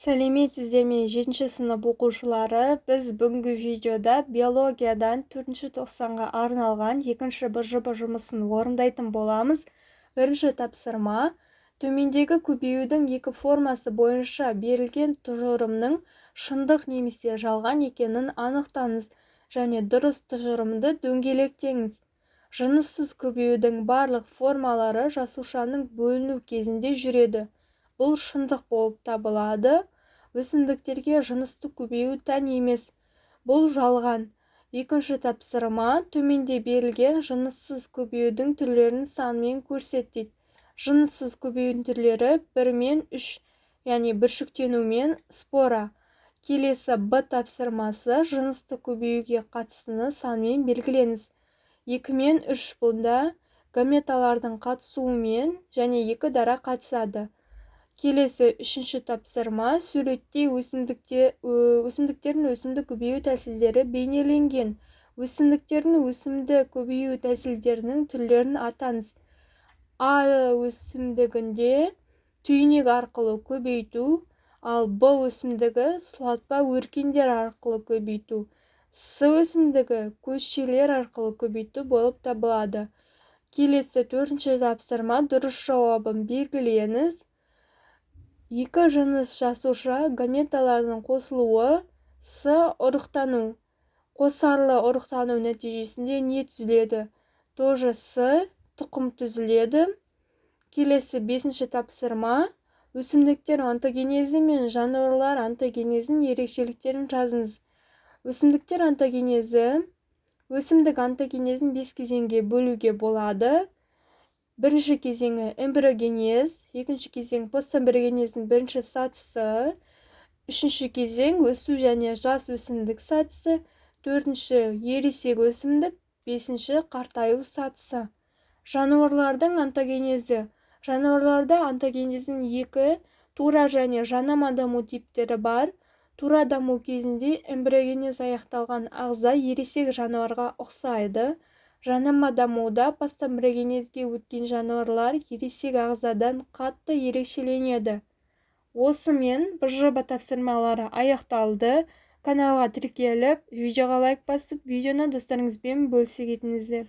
Сәлеметсіздер ме 7 сынып оқушылары, біз бүгінгі видеода биологиядан 4 тоқсанға арналған екінші БЖБ жұмысын орындайтын боламыз. Бірінші тапсырма: төмендегі көбеюдің екі формасы бойынша берілген тұжырымның шындық немесе жалған екенін анықтаңыз және дұрыс тұжырымды дөңгелектеңіз. Жыныссыз көбеюдің барлық формалары жасушаның бөліну кезінде жүреді. Бұл шындық болып табылады. Өсімдіктерге жынысты көбею тән емес. Бұл жалған. Екінші тапсырма: төменде берілген жыныссыз көбеюдің түрлерін санмен көрсетеді. Жыныссыз көбеюдің түрлері 1 мен 3, яғни бүршіктену мен спора. Келесі Б тапсырмасы: жынысты көбеюге қатыстыны санмен белгілеңіз. 2 мен 3 бұнда гаметалардың қатысуымен және екі дара қатысады. Келесі үшінші тапсырма: суретте өсімдіктердің өсімдік көбею тәсілдері бейнеленген. Өсімдіктердің өсімдік көбею тәсілдерінің түрлерін атаңыз. А өсімдігінде түйнек арқылы көбейту, ал Б өсімдігі сұлатпа өркендер арқылы көбейту. С өсімдігі көшелер арқылы көбейту болып табылады. Келесі төртінші тапсырма: дұрыс жауабын белгілеңіз. Екі жыныс жасуша гаметалардың қосылуы. С ұрықтану. Қосарлы ұрықтану нәтижесінде не түзіледі? Тоже С тұқым түзіледі. Келесі бесінші тапсырма: өсімдіктер онтогенезі мен жануарлар онтогенезінің ерекшеліктерін жазыңыз. Өсімдіктер онтогенезі: өсімдік онтогенезін 5 кезеңге бөлуге болады. Бірінші кезеңі эмбриогенез, екінші кезең постэмбриогенездің бірінші сатысы, үшінші кезең өсу және жас өсімдік сатысы, төртінші ересек өсімдік, бесінші қартаю сатысы. Жануарлардың онтогенезі: жануарларда онтогенездің екі тура және жанама даму типтері бар. Тура даму кезінде эмбриогенез аяқталған ағза ересек жануарға ұқсайды. Жанама дамуда постэмбриогенезге өткен жануарлар ересек ағзадан қатты ерекшеленеді. Осымен БЖБ тапсырмалары аяқталды. Каналға тіркеліп, видеоға лайк басып, видеоны достарыңызбен бөлісе кетіңіздер.